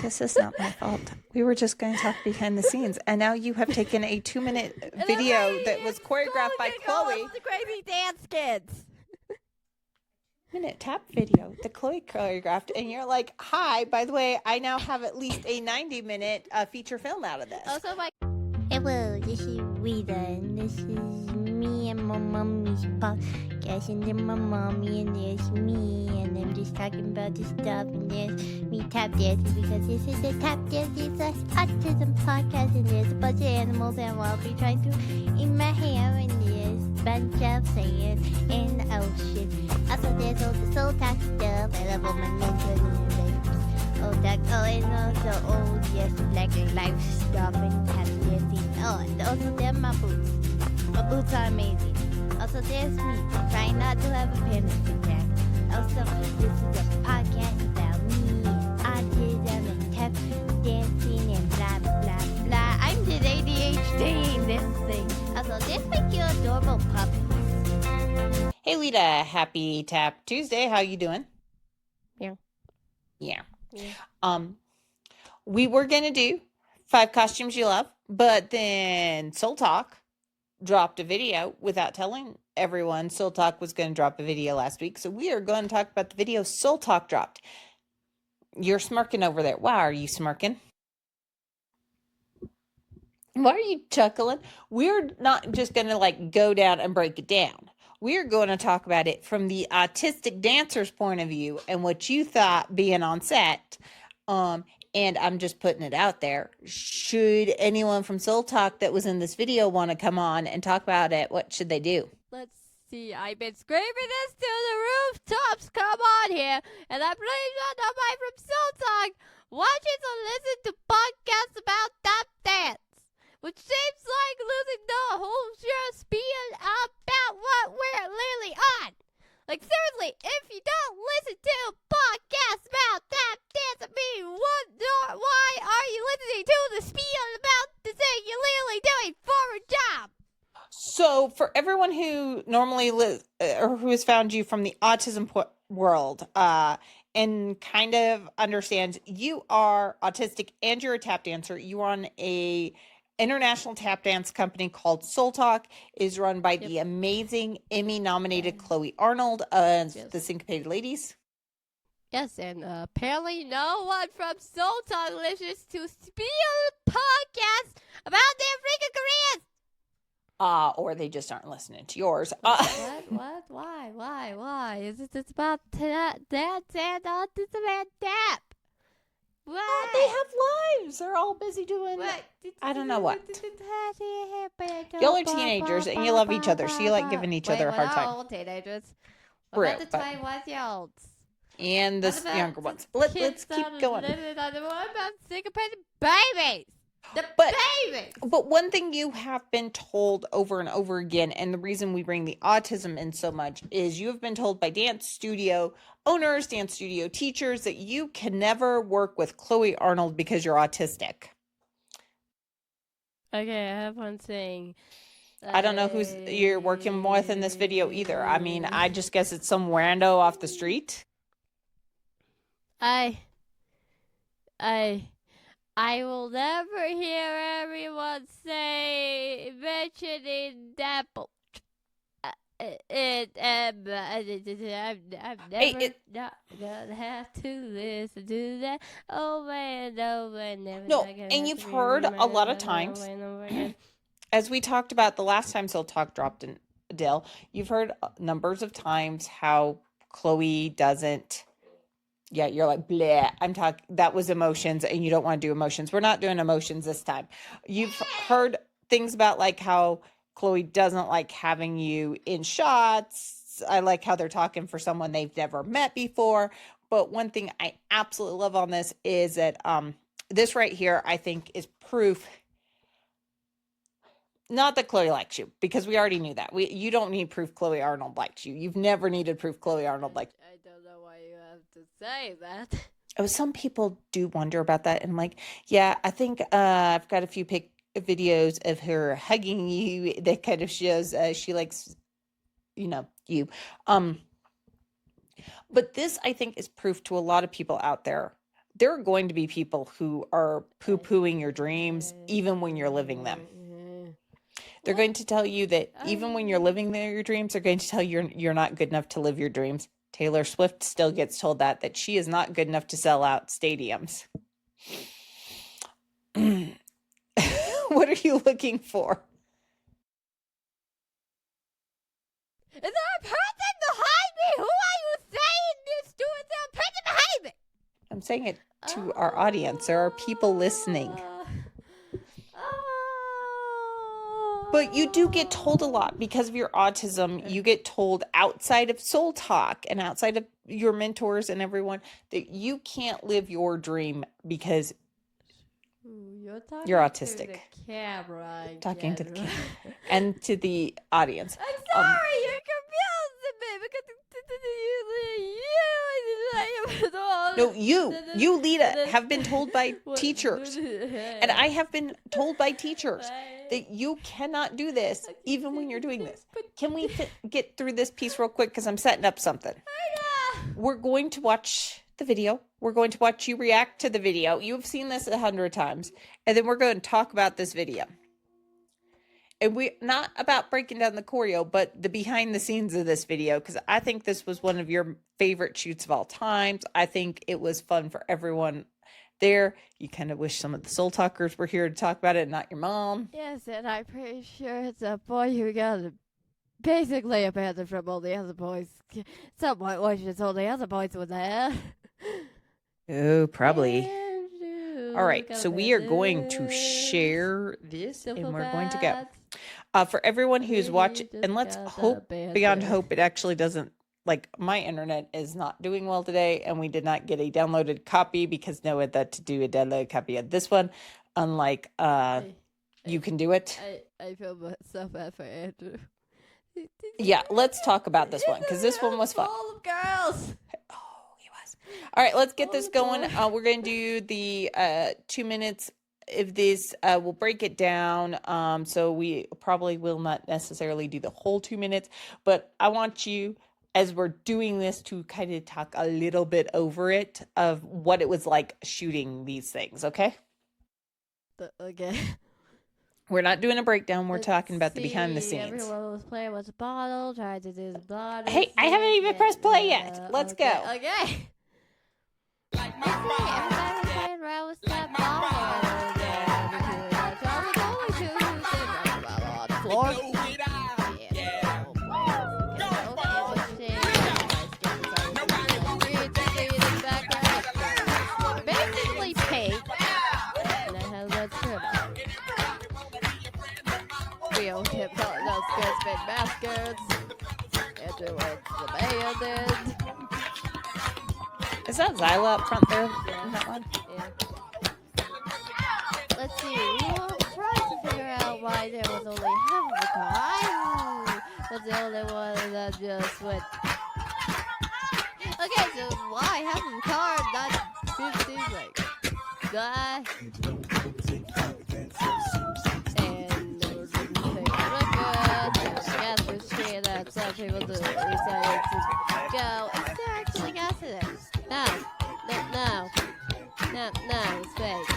This is not my fault. We were just going to talk behind the scenes, and now you have taken a 2-minute video that was choreographed by Chloe. The crazy dance kids. Minute tap video that Chloe choreographed, and you're like, hi, by the way, I now have at least a 90-minute feature film out of this. Also, like, hello, this is Leta, and this is me and my mommy's podcast, and then my mommy, and there's me, and I'm just talking about this stuff, and there's me tap dancing, because this is a tap dancing slash autism podcast, and there's a bunch of animals, and I'll be trying to in my hair, and there's a bunch of sand in the ocean. Also, there's all the SoleTalk's stuff, I love all my mentors and things. And also, yes, like life stuff and tap dancing. Oh, and also there are my boots. My boots are amazing. Also, there's me, trying not to have a panic attack. Also, this is a podcast about me, autism, and tap dancing, and blah, blah, blah. I'm just ADHD in this thing. Also, there's my cute adorable puppies. Hey, Leta, happy Tap Tuesday. How you doing? Yeah. We were going to do 5 costumes you love, but then SoleTalk dropped a video without telling everyone SoleTalk was going to drop a video last week. So we are going to talk about the video SoleTalk dropped. You're smirking over there. Why are you smirking? Why are you chuckling? We're not just going to go down and break it down. We're going to talk about it from the autistic dancer's point of view and what you thought being on set. And I'm just putting it out there. Should anyone from SoleTalk that was in this video want to come on and talk about it, what should they do? let's see. I've been screaming this to the rooftops. Come on here. And I'm pretty sure nobody from SoleTalk watches or listens to podcasts about tap dance. Which seems like losing the whole sure spiel about what we're literally on. Like, seriously, if you don't listen to podcasts about tap dance, why are you listening to the spiel about the thing you're literally doing for a job? So for everyone who normally or who has found you from the autism world and kind of understands you are autistic and you're a tap dancer, you are on a international tap dance company called SoleTalk, is run by the amazing Emmy-nominated Chloe Arnold of the Syncopated Ladies. Yes, and apparently no one from SoleTalk listens to spiel podcasts about their freaking careers. Or they just aren't listening to yours. What? Why? It's about dance and autism and tap. What? They have lives. They're all busy doing I don't know what. Y'all are teenagers and you love each other, so you like giving each other a hard time. We're not all teenagers. What about the 21-year-olds? And the younger ones. Let's keep going. What about syncopated babies? Babies! But one thing you have been told over and over again, and the reason we bring the autism in so much, is you have been told by dance studio owners, dance studio teachers, that you can never work with Chloe Arnold because you're autistic. Okay, I have one thing. I don't know who's you're working with in this video either. I mean, I just guess it's some rando off the street. I will never hear everyone mentioning that. I've never not gonna have to listen to that. Oh man, never. No, and you've heard a lot of times, as we talked about the last time SoleTalk dropped in Adele, you've heard numbers of times how Chloe doesn't. Yeah, you're like, bleh, that was emotions, and you don't want to do emotions. We're not doing emotions this time. You've heard things about how Chloe doesn't like having you in shots. I like how they're talking for someone they've never met before. But one thing I absolutely love on this is that this right here, I think, is proof. Not that Chloe likes you, because we already knew that. You don't need proof Chloe Arnold likes you. You've never needed proof Chloe Arnold likes you. I don't know why you have to say that. Oh, some people do wonder about that. And yeah, I think I've got a few videos of her hugging you that kind of shows she likes, you. But this, I think, is proof to a lot of people out there. there are going to be people who are poo-pooing your dreams even when you're living them. They're going to tell you that even when you're living your dreams, they're going to tell you you're not good enough to live your dreams. Taylor Swift still gets told that she is not good enough to sell out stadiums. What are you looking for? Is there a person behind me? Who are you saying this to? Is there a person behind me? I'm saying it to our audience. There are people listening. But you do get told a lot because of your autism. You get told outside of Soul Talk and outside of your mentors and everyone that you can't live your dream because you're autistic. To the camera. Talking to the camera and to the audience. I'm sorry, you're confusing me because no, you, Leta, have been told by teachers, and I have been told by teachers that you cannot do this even when you're doing this. Can we get through this piece real quick because I'm setting up something? We're going to watch the video. We're going to watch you react to the video. You've seen this 100 times. And then we're going to talk about this video. And we're not about breaking down the choreo, but the behind the scenes of this video, because I think this was one of your favorite shoots of all times. I think it was fun for everyone there. You kind of wish some of the Soul Talkers were here to talk about it and not your mom. Yes, and I'm pretty sure it's a boy who got basically abandoned from all the other boys. Somewhat wishes all the other boys were there. Oh, probably. All right, so we are going to share this and we're going to go. For everyone who's watching, and let's hope beyond hope it actually doesn't, like my internet is not doing well today and we did not get a downloaded copy because no one had to do a downloaded copy of this one, unlike you can do it. I feel so bad for Andrew. Yeah, let's talk about this one because this one was fun. Full of girls. All right, let's get this going. We're going to do the 2 minutes of this. We'll break it down. So we probably will not necessarily do the whole 2 minutes, but I want you, as we're doing this, to kind of talk a little bit over it of what it was like shooting these things, okay? Okay. We're not doing a breakdown. We're talking about the behind the scenes. Everyone was playing with a bottle, trying to do the bottle. Hey, I haven't even pressed play yet. Let's go. Okay. Everybody was playing around with that bottle. On the floor. Basically pink. And it has that trim. Real hip hop, those skirts made mascots. Andrew was the bandit. Is that Zyla up front there? Yeah. In that one? Yeah. Let's see. We will try to figure out why there was only half of the car. I was the only one that just went. Okay, so why half of the car not 50? Like, die. And there was a big record. Gas machine that some people do. Decided to go. Is there actually gas in it? No, it's fake.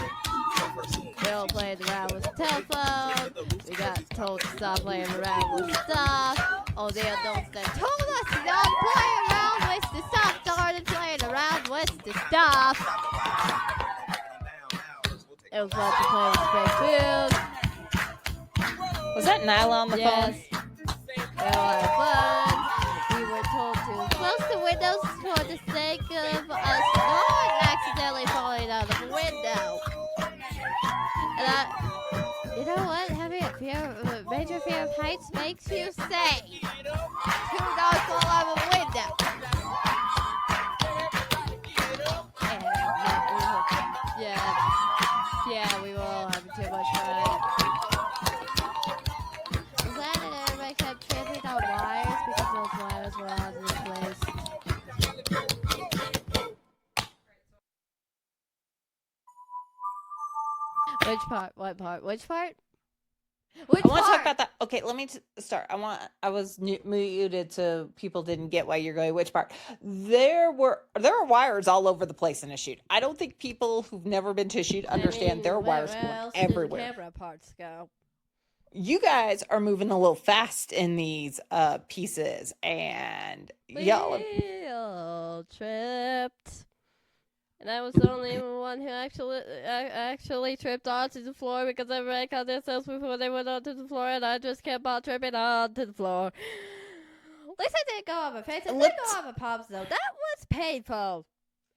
They all played around with the telephone. We got told to stop playing around with stuff. All the adults then told us to not play around with the stuff. Started playing around with the stuff. It was fun to play with fake food. Was that Nyla on the phone? Yes. They all had fun. We were told to close the windows for the sake of us not accidentally falling out of the window. And you know what? Having a major fear of heights makes you say, do not fall out of a window. And yeah, we were all having too much fun. I'm glad that everybody kept tripping on wires because those wires were all over the place. Which part? What part? Which part? Which I want to talk part? about that. Okay, let me start. I was muted so people didn't get why you're going which part. There are wires all over the place in a shoot. I don't think people who've never been to a shoot understand there are wires where going else everywhere. do the camera parts go? You guys are moving a little fast in these pieces, and y'all Wheel tripped. And I was the only one who actually tripped onto the floor because everybody caught themselves before they went onto the floor, and I just kept on tripping onto the floor. At least I didn't go on my face. I did go on my palms, though. That was painful.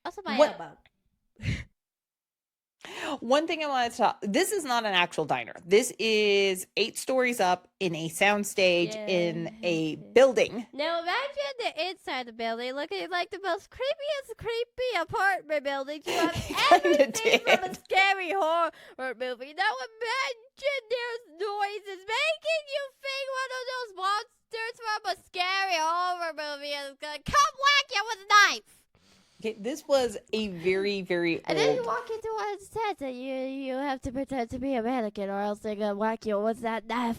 Also, my elbow. One thing I want to talk. This is not an actual diner. This is 8 stories up in a soundstage in a building. Now imagine the inside of the building looking like the most creepy apartment buildings you have ever seen from a scary horror movie. Now imagine there's noises making you think one of those monsters from a scary horror movie is gonna come whack you with a knife. Okay, this was a very, very old... And then you walk into one of the sets and you have to pretend to be a mannequin or else they're gonna whack you with that knife.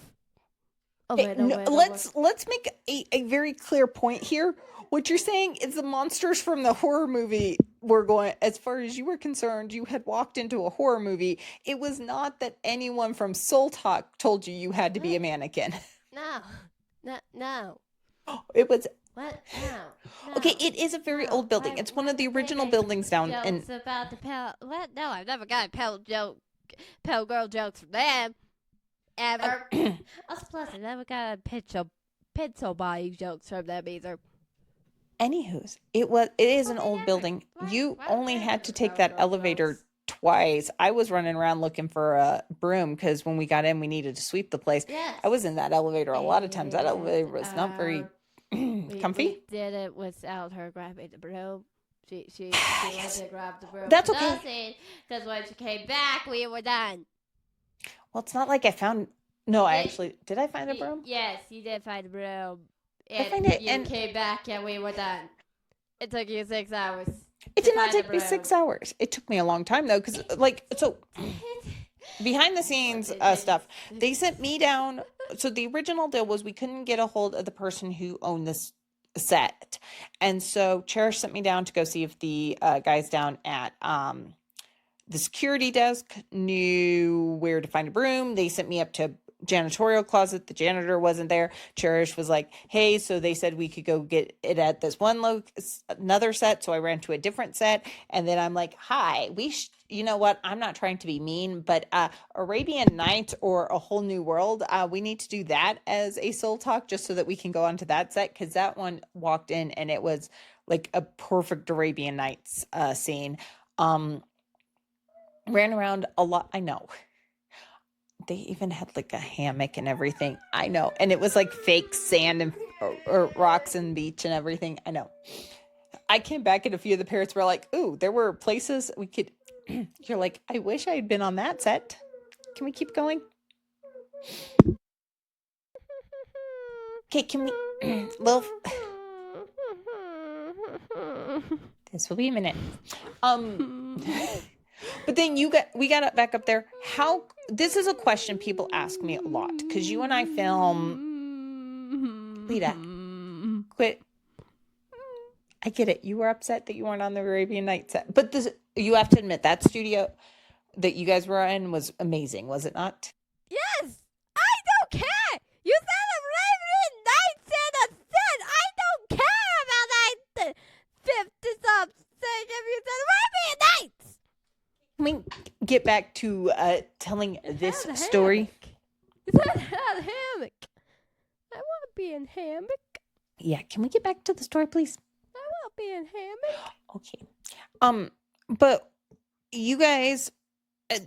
Let's make a very clear point here. What you're saying is the monsters from the horror movie were going, as far as you were concerned, you had walked into a horror movie. It was not that anyone from Soul Talk told you had to be a mannequin. No. It was... What? No. Okay, it is a very old building. It's one of the original buildings down in... about the pale... What? No, I've never got pale girl jokes from them. Ever. Plus, I never got pencil body jokes from them either. Anywho's, it is an old building. You only had to take that elevator twice. I was running around looking for a broom because when we got in, we needed to sweep the place. Yes. I was in that elevator a lot of times. That elevator was not very... comfy? We did it without her grabbing the broom. She went to grab the broom. That's okay. Because when she came back, we were done. Well, it's not like I found... No, did I find a broom? Yes, you did find a broom. I find it, and came back and we were done. It took you 6 hours. It did not take me 6 hours. It took me a long time, though, because, behind the scenes stuff, they sent me down... So the original deal was we couldn't get a hold of the person who owned this set. And so Cherish sent me down to go see if the guys down at the security desk knew where to find a broom. They sent me up to janitorial closet. The janitor wasn't there. Cherish was like, hey, so they said we could go get it at this another set. So I ran to a different set. And then I'm like, hi, you know what? I'm not trying to be mean, but Arabian Nights or A Whole New World, we need to do that as a Soul Talk just so that we can go onto that set. Because that one walked in and it was like a perfect Arabian Nights scene. Ran around a lot. I know. They even had like a hammock and everything. I know. And it was like fake sand and or rocks and beach and everything. I know. I came back and a few of the parents were like, ooh, there were places we could... You're like, I wish I had been on that set. Can we keep going? Okay, can we... This will be a minute. But then we got back up there. This is a question people ask me a lot because you and I film. Leta, quit. I get it. You were upset that you weren't on the Arabian Nights set, but you have to admit that studio that you guys were in was amazing, was it not? Yes, I don't care. You said Arabian Nights in a set. I don't care about that 50-some thing if you said Arabian Nights. Can we get back to telling this story? Is that a hammock? I want to be in hammock. Yeah, can we get back to the story, please? I want to be in hammock. Okay. But you guys,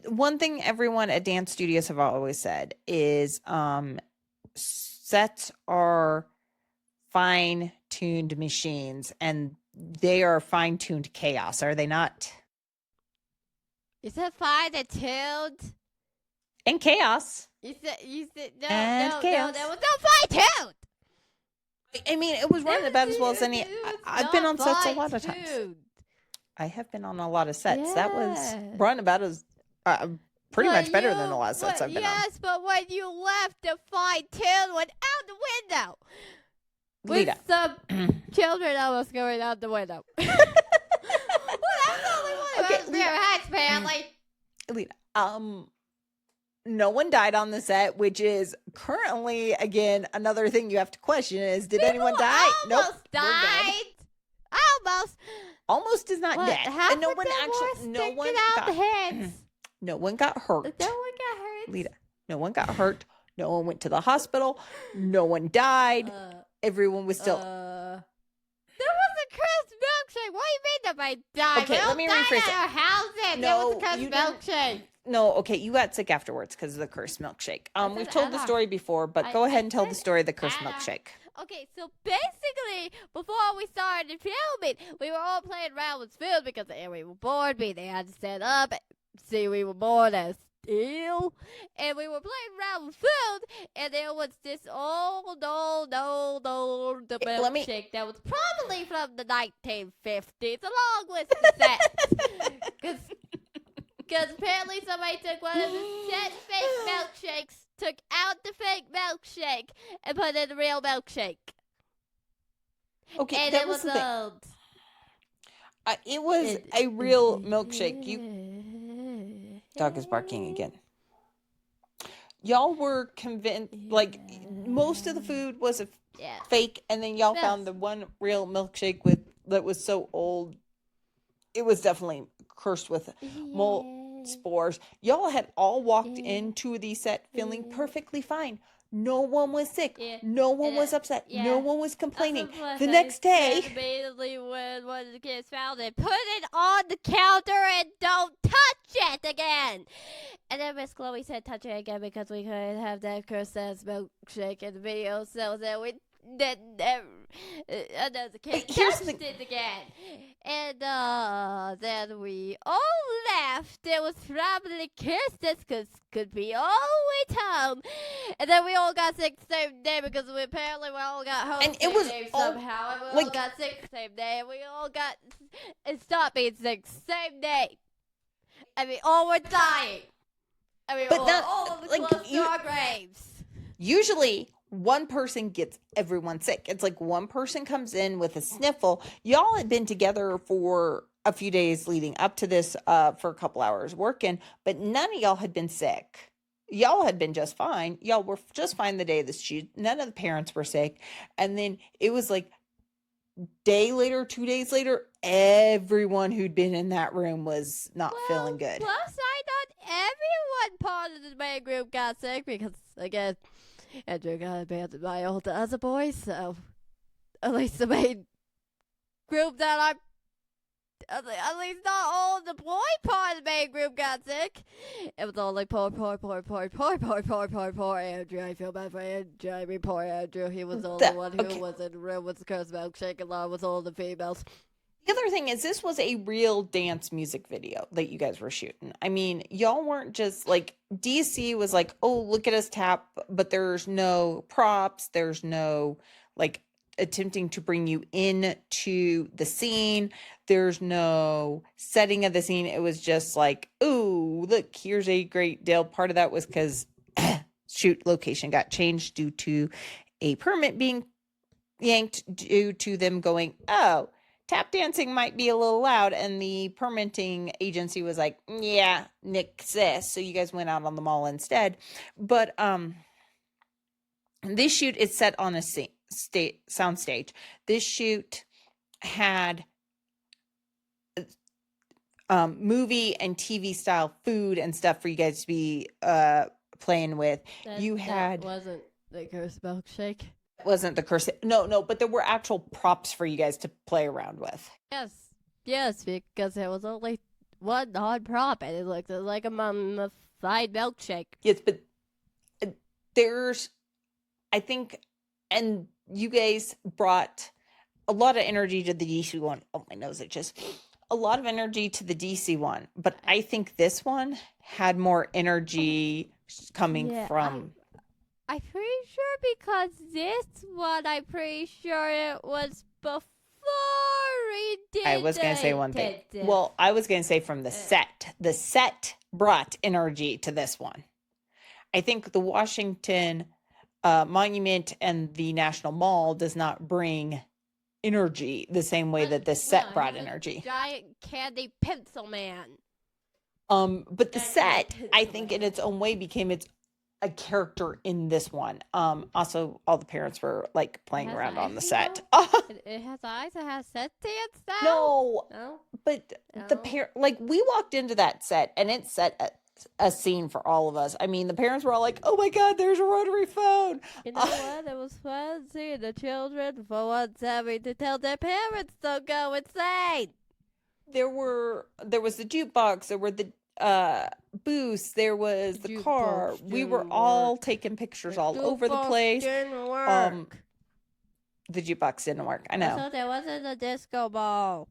one thing everyone at dance studios have always said is sets are fine-tuned machines, and they are fine-tuned chaos, are they not? Is it fine-tuned? And chaos. You said and chaos. No, there was no fine-tuned. I mean, it was running about as well as any. I've been on sets a lot of times. I have been on a lot of sets. Yeah. That was run about as pretty But much better than the last sets I've been on. Yes, but when you left, the fight tail went out the window. With Leta. some children almost going out the window. Well, that's the only one Okay, who has hats, apparently. Leta, no one died on the set, which is currently, again, another thing you have to question is, did anyone die? Almost Nope. died. Almost. Almost is not dead. Half And no of one them actually, were no sticking one out the got, heads. no one got hurt. No one got hurt. Leta, no one got hurt. No one went to the hospital. No one died. Everyone was still. There was a Chris milkshake. What do you mean nobody died? Okay, we let me all died rephrase at it. our houses. No, There was a Chris you didn't. milkshake. No, okay, you got sick afterwards because of the cursed milkshake. We've said told the Anna. story before, but I- go ahead I and tell the said story of the cursed Anna. milkshake. Okay, so basically, before we started filming, we were all playing around with food because we were bored. They had to stand up. See, we were bored as still. And we were playing around with food, and there was this old Let me- milkshake that was probably from the 1950s, along with the set. Because apparently somebody took one of the set fake milkshakes, took out the fake milkshake, and put in the real milkshake. Okay, And that it was was the thing. old. It was a real milkshake. Dog is barking again. Y'all were convinced, like, most of the food was a Yeah. fake, and then y'all Yes. found the one real milkshake that was so old. It was definitely cursed with mold spores. Y'all had all walked into the set feeling perfectly fine. No one was sick. Yeah. No one And, was upset. yeah. No one was complaining. Plus, The I next said day, immediately when one of the kids found it, put it on the counter and don't touch it again. And then Miss Chloe said touch it again because we couldn't have that cursed ass milkshake in the video, so that we didn't. And then the kid Here's touched the- it again. And then we all left. It was probably Kirsten's because could be all the way home. And then we all got sick the same day because we apparently we all got home And it same was day all- somehow. And we all like- got sick the same day. And we all got and stopped being sick the same day. And we all were dying. And we But all, that- all of the like, close you- to our graves. usually one person gets everyone sick. It's like one person comes in with a sniffle. Y'all had been together for a few days leading up to this for a couple hours working, but none of y'all had been sick. Y'all had been just fine. Y'all were just fine the day of the shoot. None of the parents were sick. And then it was like day later, 2 days later, everyone who'd been in that room was not feeling good. Plus, I thought everyone part of the main group got sick because, again, Andrew got abandoned by all the other boys, so at least the main group that I'm. At least not all of the boy part of the main group got sick. It was only poor Andrew. I feel bad for Andrew. I mean, poor Andrew. He was the only one who was in the room with the cursed milkshake along with all the females. The other thing is this was a real dance music video that you guys were shooting. I mean, y'all weren't just like DC was like, oh, look at us tap, but there's no props. There's no like attempting to bring you into the scene. There's no setting of the scene. It was just like, ooh, look, here's a great deal. Part of that was because shoot location got changed due to a permit being yanked due to them going, oh, tap dancing might be a little loud. And the permitting agency was like, yeah, nix this. So you guys went out on the mall instead. But this shoot is set on a sound stage. This shoot had movie and TV style food and stuff for you guys to be playing with. That wasn't the cursed milkshake. Wasn't the curse? No, but there were actual props for you guys to play around with. Yes, because there was only one non-prop, and it looked like a mummified milkshake. Yes, but there's, I think, and you guys brought a lot of energy to the DC one. Oh, my nose itches. A lot of energy to the DC one, but I think this one had more energy coming from. I'm pretty sure because this one, I'm pretty sure it was before I was going to say one thing. Well, I was going to say from the set. The set brought energy to this one. I think the Washington Monument and the National Mall does not bring energy the same way that this set brought energy. Giant candy pencil man. But the set, I think, in its own way, became a character in this one. Also, all the parents were like playing around on the set. It has eyes. It has set dance now. No, but the like we walked into that set and it set a scene for all of us. I mean, the parents were all like, "Oh my God, there's a rotary phone." You know what? It was fun seeing the children for once having to tell their parents to go insane. There was the jukebox. There were the booths. There was the car. We were all taking pictures all over the place. Didn't work. The jukebox didn't work. I know. So there wasn't a disco ball.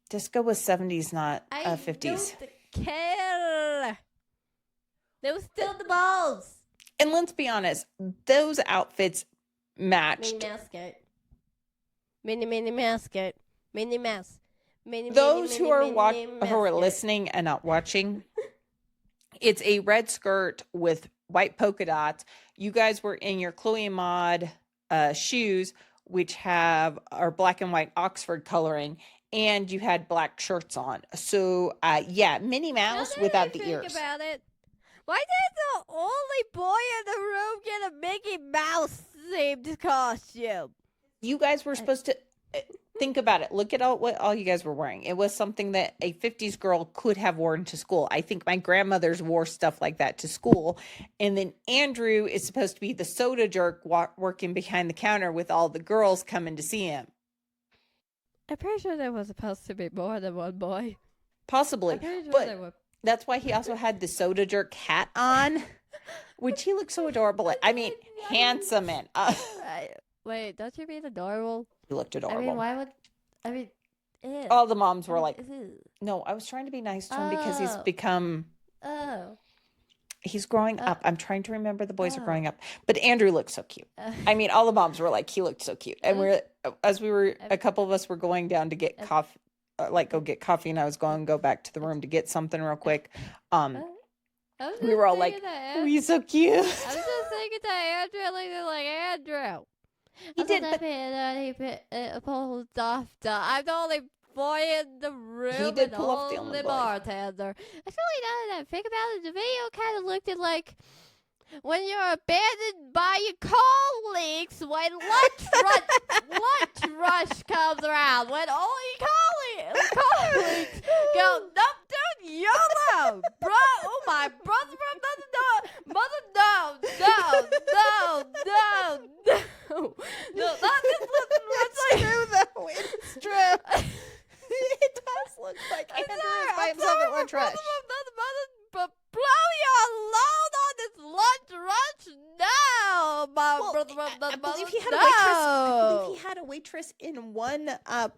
Disco was 70s, not 50s. Don't care. There was still the balls. And let's be honest, those outfits matched. Mini mascot. Mini mascot. Mini mouse. Those who are listening and not watching, it's a red skirt with white polka dots. You guys were in your Chloe and Maud shoes, which are black and white Oxford coloring, and you had black shirts on. So, yeah, Minnie Mouse without the ears. About it. Why did the only boy in the room get a Mickey Mouse themed costume? You guys were supposed to think about it. Look at what all you guys were wearing. It was something that a 50s girl could have worn to school. I think my grandmothers wore stuff like that to school. And then Andrew is supposed to be the soda jerk working behind the counter with all the girls coming to see him. I'm pretty sure there was supposed to be more than one boy. Possibly. But that's why he also had the soda jerk hat on, which he looked so adorable. I mean, handsome and... Wait, don't you mean adorable? He looked adorable. Ew. All the moms were like, no, I was trying to be nice to him because he's become... He's growing up. I'm trying to remember the boys are growing up. But Andrew looked so cute. I mean, all the moms were like, he looked so cute. And a couple of us were going down to get coffee, go get coffee, and I was going to go back to the room to get something real quick. We were all like, oh, he's so cute. I was just thinking that Andrew looked like Andrew. He did, he pulled off. I'm the only boy in the room. He did pull off the only bartender. Actually, now that I think about it, the video kind of looked like when you're abandoned by your colleagues when lunch rush comes around. When all your colleagues go, nope, dude, YOLO, bro. Oh, my brother from mother, no, that just looks like true, though. It's true. It does look like Andrew is by himself at lunch rush. But blow your load on this lunch rush now, my brother from I believe he had no. a waitress. I believe he had a waitress in one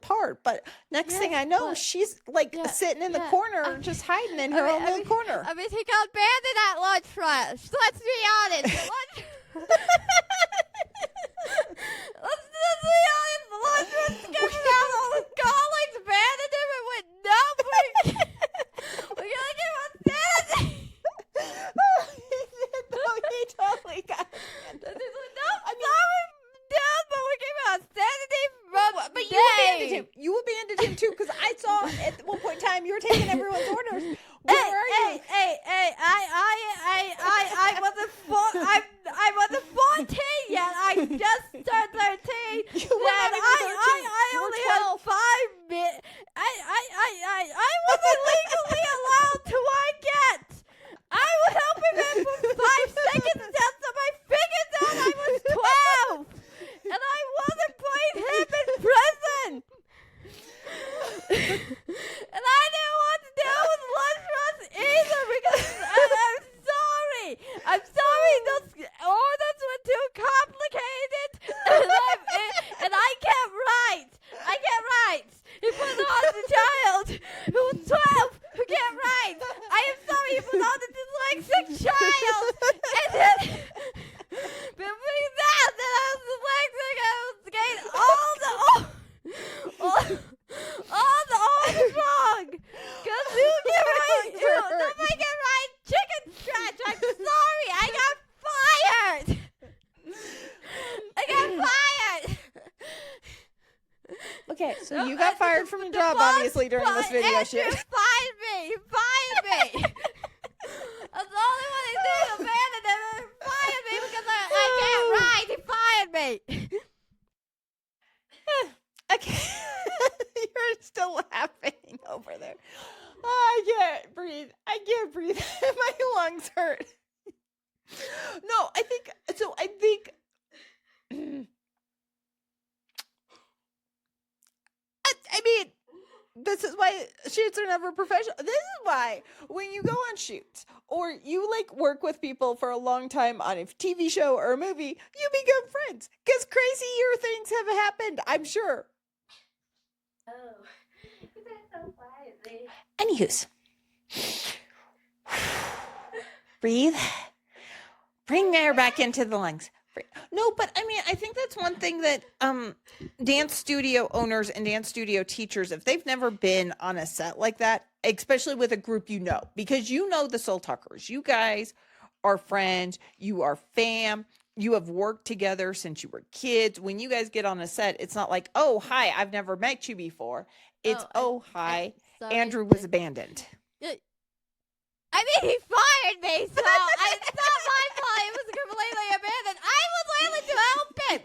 part, but next thing I know, she's like sitting in the corner, just hiding in her own little corner. I mean, he got abandoned at lunch rush. Let's be honest. Let's just be honest. The lunch rush came out. All his colleagues abandoned him and went, no, we gotta give him sanity. No, he totally got abandoned. Sorry, Dad, but we gave him sanity from But you abandoned him too, because I saw at one point in time you were taking everyone's orders. Where are you? I wasn't 14 yet. I just turned 13. I only had 5 minutes. I wasn't legally allowed to work yet. I was helping him for 5 seconds until I figured out I was 12. And I wasn't putting him in prison. And I didn't want to deal with lunch rush either because I'm sorry. Those orders were too complicated. And I can't write. He put on the child who was 12 who can't write. I am sorry, he put on the dyslexic child. And then between that, I was dyslexic. I was getting all obviously, during this video Andrew, shoot. Find me! Find me! That's the only one he's doing, abandoned him. Find me because I can't ride. He fired me. Okay. You're still laughing over there. Oh, I can't breathe. I can't breathe. My lungs hurt. No, I think I mean, this is why shoots are never professional. This is why when you go on shoots or you like work with people for a long time on a TV show or a movie, you become friends because crazier things have happened, I'm sure. Oh, that's so funny. Anywho's, breathe. Bring air back into the lungs. No, but I mean, I think that's one thing that dance studio owners and dance studio teachers, if they've never been on a set like that, especially with a group because you know the Soul Talkers, you guys are friends, you are fam, you have worked together since you were kids. When you guys get on a set, it's not like, oh, hi, I've never met you before. It's, hi, sorry. Andrew was abandoned. I mean, he fired me, so it's not my fault. He was completely abandoned. I was willing to help him.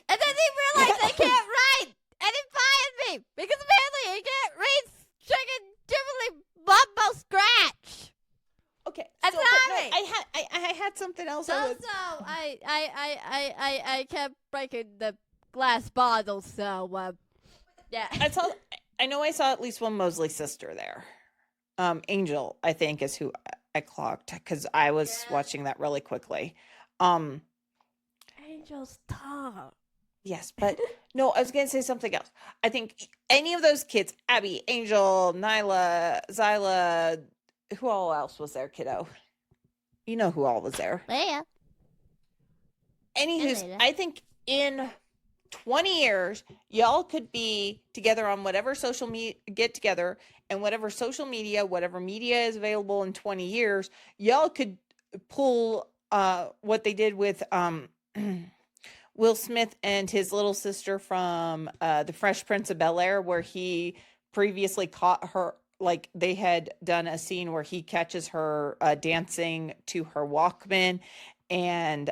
And then he realized I can't write, and he fired me. Because apparently he can't read chicken Ghibli Bumbo Scratch. Okay. That's so, not no, me. I had something else. I kept breaking the glass bottles, so, yeah. I know I saw at least one Mosley sister there. Angel, I think, is who I clocked because I was watching that really quickly. Angel's top. Yes, but no, I was going to say something else. I think any of those kids, Abby, Angel, Nyla, Zyla, who all else was there, kiddo? You know who all was there. Yeah. Anywho's, Leta. I think in 20 years, y'all could be together on whatever social media, get together and whatever social media, whatever media is available in 20 years, y'all could pull what they did with Will Smith and his little sister from The Fresh Prince of Bel-Air, where he previously caught her, like they had done a scene where he catches her dancing to her Walkman and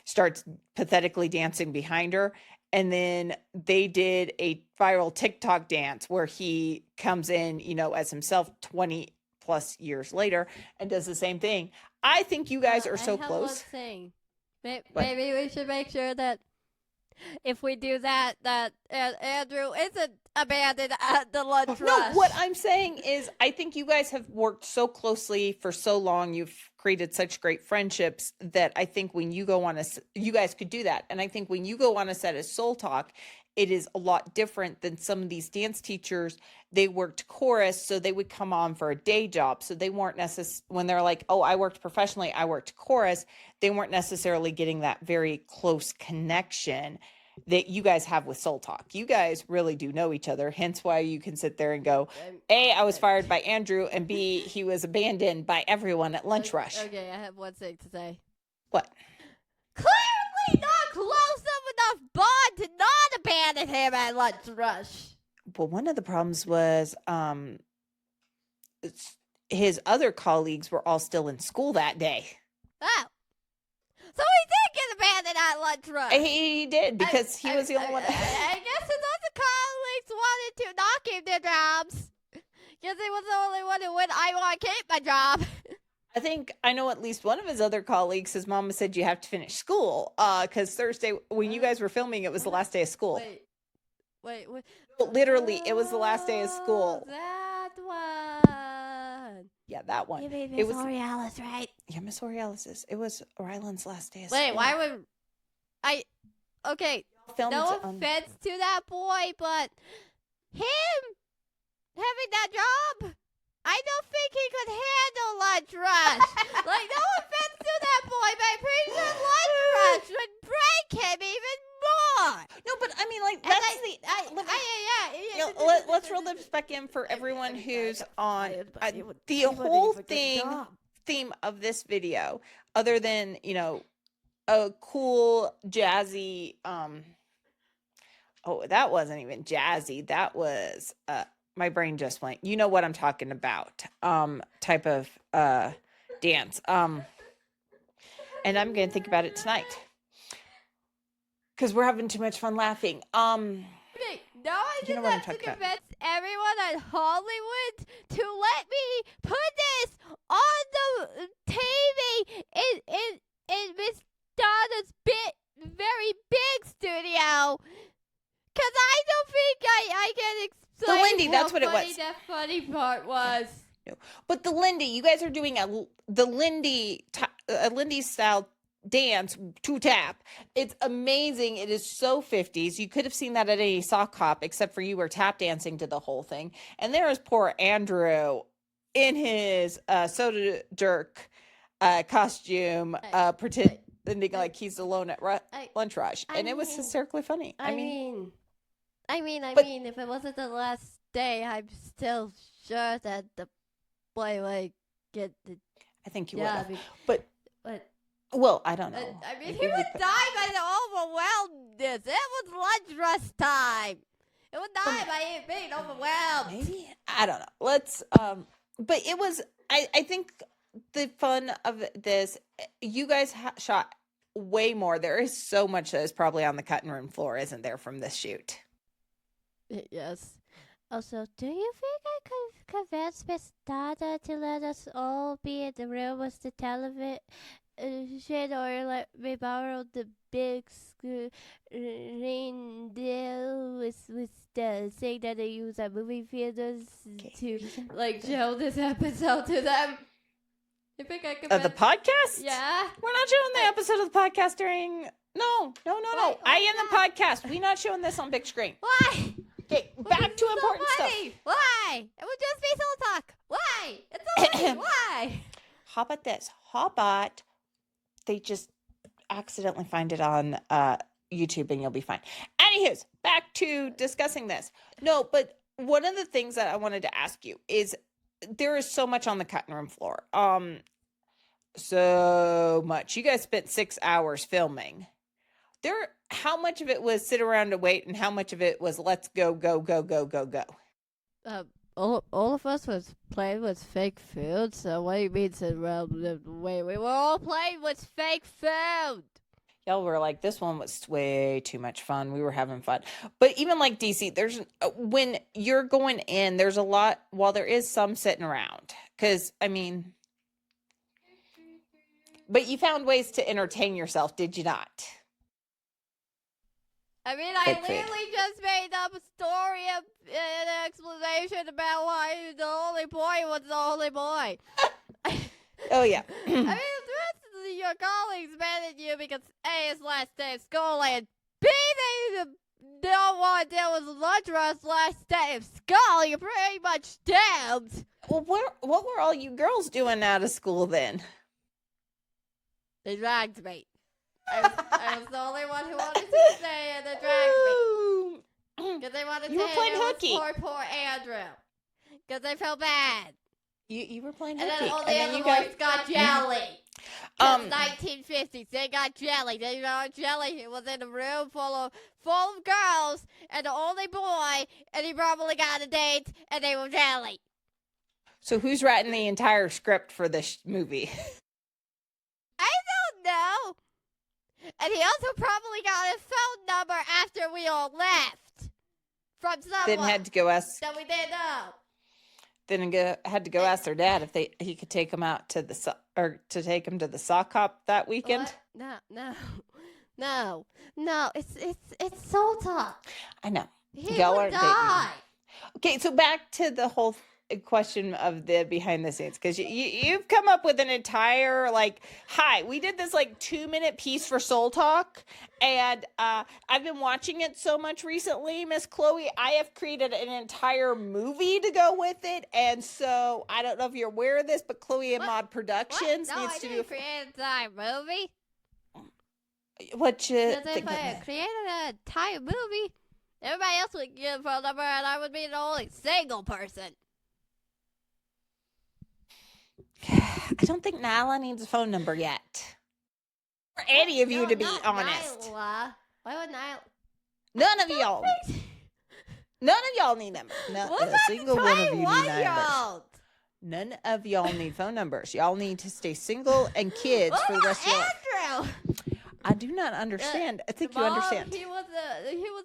starts pathetically dancing behind her. And then they did a viral TikTok dance where he comes in, as himself 20 plus years later and does the same thing. I think you guys are so close. One thing. Maybe we should make sure that if we do that Andrew isn't abandoned at the lunch rush. No, what I'm saying is I think you guys have worked so closely for so long. You've created such great friendships that I think when you go on you guys could do that. And I think when you go on a set as Soul Talk, it is a lot different than some of these dance teachers. They worked chorus, so they would come on for a day job. So they weren't when they're like, oh, I worked professionally, I worked chorus, they weren't necessarily getting that very close connection that you guys have with Soul Talk. You guys really do know each other, hence why you can sit there and go, A, I was fired by Andrew, and B, he was abandoned by everyone at lunch rush. Okay, I have one thing to say. What? Clearly not close enough bond to not abandon him at lunch rush. Well, one of the problems was his other colleagues were all still in school that day. Oh. So he did get abandoned at lunch rush. He did, because he was the only one. I guess his other colleagues wanted to not keep their jobs. Because he was the only one who went, I want to keep my job. I know at least one of his other colleagues, his mama said you have to finish school. Because Thursday, when you guys were filming, it was the last day of school. Wait. Literally, it was the last day of school. That one. Yeah, that one. You made It Miss was Aurealis, right? Yeah, Miss Aurealis. It was Ryland's last day of school. Wait, why would okay, Filmed no on- offense to that boy, but him having that job, I don't think he could handle lunch rush. Like, no offense to that boy, but I'm pretty sure lunch rush would break him even more. No, but I mean, like, And that's yeah. let's roll this back in for everyone who's on the he wouldn't whole even get a job. theme of this video, other than a cool jazzy Oh, that wasn't even jazzy. That was my brain just went. You know what I'm talking about. Type of dance. And I'm gonna think about it tonight. Because we're having too much fun laughing. Okay, now I You just know what I'm have to talking about. convince everyone at Hollywood to let me put this on the TV in Miss Donna's very big studio. Cause I don't think I can explain Lindy, how that's what it funny was. that funny part was. No. But the Lindy, you guys are doing the Lindy style dance to tap. It's amazing. It is so 50s. You could have seen that at any sock hop, except for you were tap dancing to the whole thing. And there is poor Andrew in his soda jerk costume, pretending like he's alone at lunch rush. And it was hysterically funny. I mean, if it wasn't the last day, I'm still sure that the boy would get the. I think you Yeah, would. But well, I don't know. I mean, he would die by the overwhelmedness. It was lunch rush time. It would die by being overwhelmed. Maybe, I don't know. Let's but it was. I think the fun of this. You guys shot way more. There is so much that is probably on the cutting room floor, isn't there, from this shoot? Yes. Also, do you think I could convince Miss Dada to let us all be in the room with the television, or let me borrow the big screen deal with the thing that they use at movie theaters to show this episode to them? You think I could? The podcast? Yeah. We're not showing the episode of the podcast during. No. Why I am the podcast. We're not showing this on big screen. Why? Okay, back to important stuff. Why? It would just be Soul Talk. Why? It's so funny. Why? How about this? How about they just accidentally find it on YouTube and you'll be fine. Anywho's, back to discussing this. No, but one of the things that I wanted to ask you is there is so much on the cutting room floor. So much. You guys spent 6 hours filming. How much of it was sit around to wait and how much of it was let's go, go, go, go, go, go? All of us was playing with fake food, so what do you mean sit around the wait? We were all playing with fake food. Y'all were like, this one was way too much fun. We were having fun. But even like DC, there's when you're going in, there's a lot, while there is some sitting around. Because, I mean, but you found ways to entertain yourself, did you not? I mean, I literally just made up a story, an explanation about why the only boy was the only boy. Oh, yeah. I mean, the rest of your colleagues mad at you because A, it's last day of school, and B, they don't want to deal with lunch rush last day of school. You're pretty much damned. Well, what were all you girls doing out of school then? They dragged me. I was the only one who wanted to stay, and they dragged me. Because they wanted You were playing hooky. Poor Andrew. Because they felt bad. You were playing And hooky. then all the other boys got jelly. 1950s, they got jelly. You know, jelly was in a room full of girls, and the only boy, and he probably got a date, and they were jelly. So who's writing the entire script for this movie? I don't know. And he also probably got a phone number after we all left from someone. Then had to go ask. That we didn't know. Then had to go ask their dad if he could take him out to take him to the sock hop that weekend. What? No. It's Soul Talk. I know. Y'all would die. Okay, so back to the whole question of the behind the scenes, because you've come up with an entire hi, we did this 2-minute piece for Soul Talk, and I've been watching it so much recently, Miss Chloe. I have created an entire movie to go with it, and so I don't know if you're aware of this, but Chloe and Mod Productions needs to do a create an entire movie. What you Because if I created an entire movie, everybody else would get a phone number, and I would be the only single person. I don't think Nyla needs a phone number yet. Or any of you, to be honest. Nyla. Why would Nyla? None of y'all. None of y'all need numbers. What A about single the one of you need 21-year-old? None of y'all need phone numbers. Y'all need to stay single and kids for the rest of your life. Andrew? I do not understand. I think you understand. He was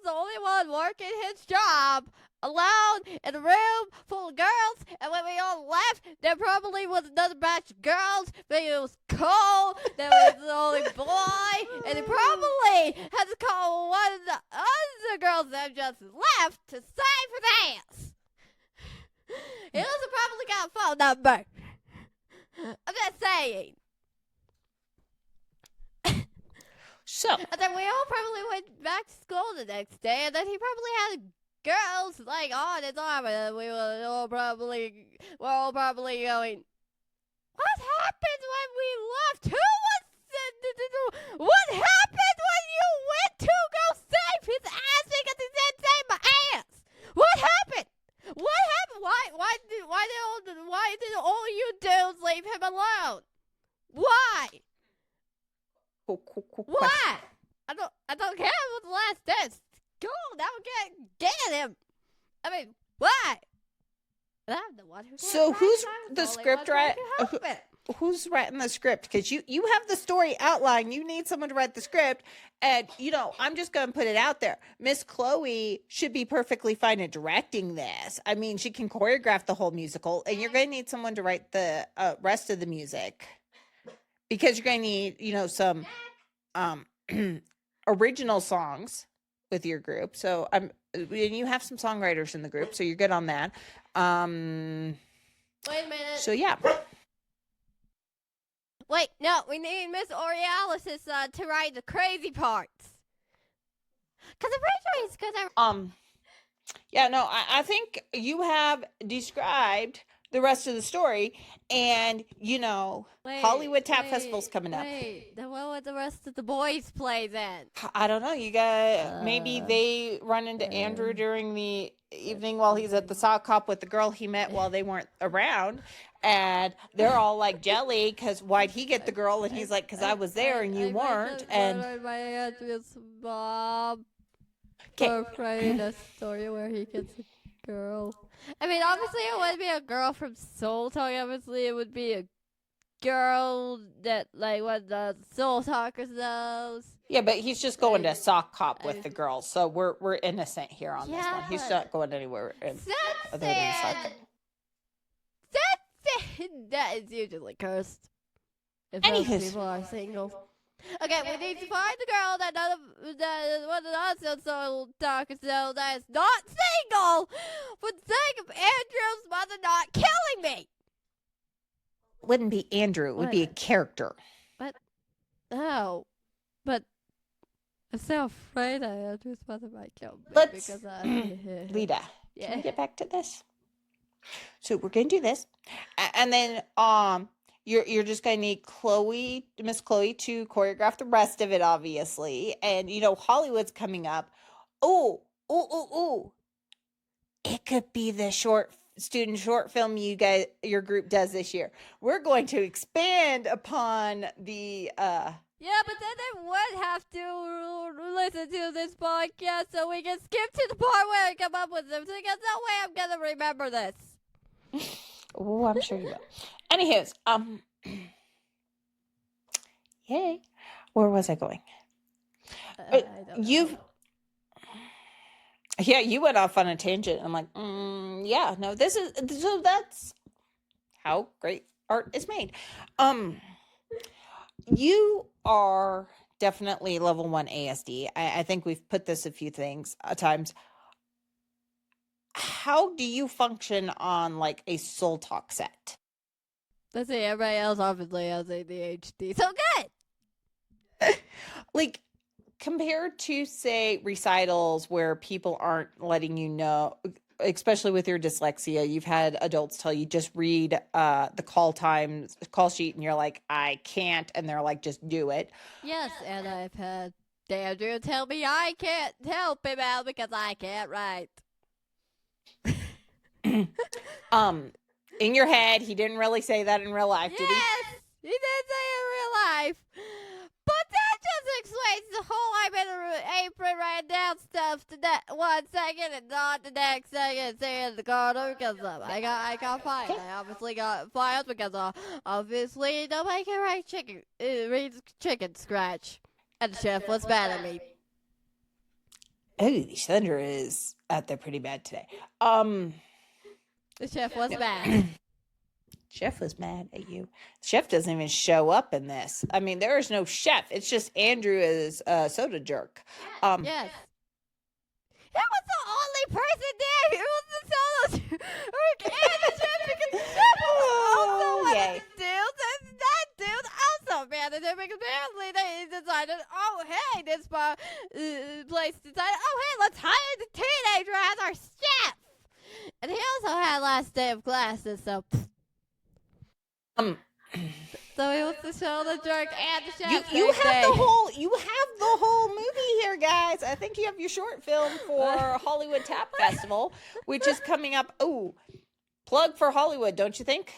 the only one working his job alone in a room full of girls, and when we all left, there probably was another batch of girls, but it was cold, there was the only boy, and he probably had to call one of the other girls that just left to save his ass. He also probably got a phone number. I'm just saying. So, And then we all probably went back to school the next day, and then he probably had girls like on his arm, and we were all probably going, what happened when we left? What happened when you went to go save his ass because he said save my ass? What happened? What happened? Why did all you dudes leave him alone? Why? Why? I don't care what the last test. Go now, get him. I mean, why? I'm the one who can't So write, who's I'm the only script one who writer? can help it. Who's writing the script? Because you have the story outline. You need someone to write the script. And, I'm just going to put it out there. Miss Chloe should be perfectly fine at directing this. I mean, she can choreograph the whole musical. And you're going to need someone to write the rest of the music. Because you're going to need, some original songs with your group. So, and you have some songwriters in the group. So you're good on that. Wait a minute. So, yeah. Wait, no, we need Miss Aurealis to write the crazy parts. Because I'm pretty sure he's gonna... Yeah, no, I think you have described the rest of the story, and Hollywood Tap Festival's coming up. Wait, then what would the rest of the boys play then? I don't know. You got maybe they run into Andrew during the evening while he's at the sock hop with the girl he met while they weren't around, and they're all like jelly because why'd he get the girl? And he's like, because I was there and you weren't. And my aunt is Bob. okay, Writing a story where he gets a girl. I mean, obviously it wouldn't be a girl from Soul Talk. Obviously it would be a girl that like what the Soul Talkers knows. yeah, but he's just going to sock hop with the girls, so we're innocent here on this one. He's not going anywhere other than sock. That is usually cursed. If Anywho. those people are single. Okay, we need to find the girl that one of the Soul Talkers know that is not single for the sake of Andrew's mother not killing me. Wouldn't be Andrew. It would be a character. Oh, but I'm so afraid that Andrew's mother might kill me Let's- because Leta, yeah. can we get back to this? So we're going to do this. And then you're just going to need Miss Chloe, to choreograph the rest of it, obviously. And, Hollywood's coming up. Oh. It could be the student short film your group does this year. We're going to expand upon the Yeah, but then I would have to listen to this podcast so we can skip to the part where I come up with them. Because that way I'm going to remember this. Oh, I'm sure you will. Anywho, yay. Where was I going? I don't You've know. Yeah, you went off on a tangent. I'm like, yeah, no, so that's how great art is made. You are definitely level 1 ASD. I think we've put this a few times. How do you function on like a Soul Talk set? Let's see, everybody else obviously has ADHD. So good! Like, compared to, say, recitals where people aren't letting you know, especially with your dyslexia, you've had adults tell you just read the call sheet, and you're like, I can't, and they're like, just do it. Yes, and I've had Andrew tell me I can't help him out because I can't write. In your head, he didn't really say that in real life, did he? Yes! He did say it in real life. But that just anyways, the whole I'm in an apron right now stuff to that 1 second and not the next second saying the corner because I got fired. I obviously got fired because obviously nobody can write chicken scratch. And the chef was mad at me. Oh, the thunder is out there pretty bad today. The chef was mad. Chef was mad at you. Chef doesn't even show up in this. I mean, there is no chef. It's just Andrew is a soda jerk. Yes. He was the only person there. He was the solo jerk and the chef because the chef also wanted to do that dude also manager because apparently they decided, oh hey, this place decided, oh hey, let's hire the teenager as our chef. And he also had last day of classes, so. So he was the shoulder jerk and the chef. You have the whole movie here, guys. I think you have your short film for Hollywood Tap Festival, which is coming up. Oh, plug for Hollywood, don't you think?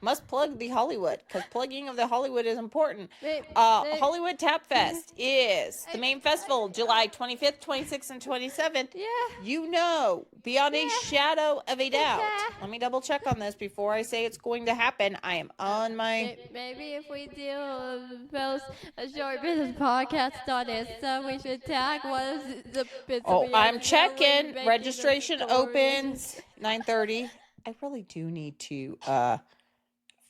Must plug the Hollywood because plugging of the Hollywood is important. Hollywood Tap Fest is the main festival, July 25th, 26th, and 27th. Yeah. You know, beyond a shadow of a doubt. Let me double check on this before I say it's going to happen. I am on my. Maybe if we do post a short business podcast on it, so we should tag one of the bits. Oh, I'm checking. Registration opens 9:30. I really do need to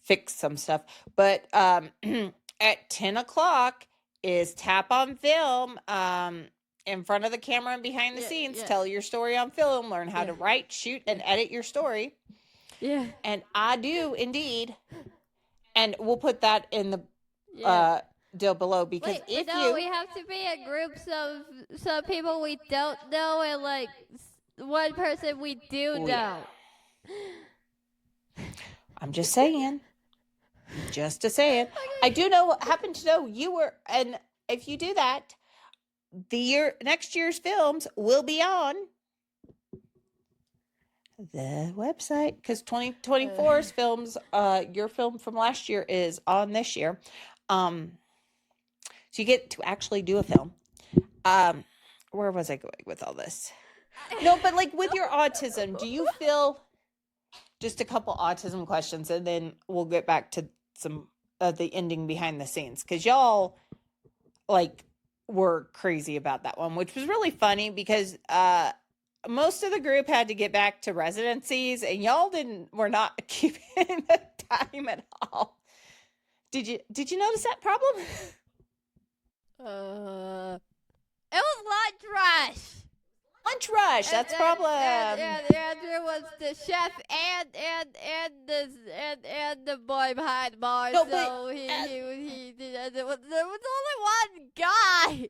fix some stuff. But at 10 o'clock is Tap on Film in front of the camera and behind the scenes. Tell your story on film. Learn how to write, shoot, and edit your story. Yeah. And I do indeed. And we'll put that in the deal below because we have to be a group of some people we don't know and like one person we do know. I'm just saying. Just to say it. I do happen to know you were, and if you do that, next year's films will be on the website because 2024's films, your film from last year is on this year. So you get to actually do a film. Where was I going with all this? No, but like with your autism, do you feel just a couple autism questions and then we'll get back to some of the ending behind the scenes because y'all like were crazy about that one, which was really funny because most of the group had to get back to residencies and y'all were not keeping the time at all. Did you notice that problem? It was lunch rush. Lunch rush, that's the problem. And Andrew was the chef and the boy behind the bar. No, so there was only one guy.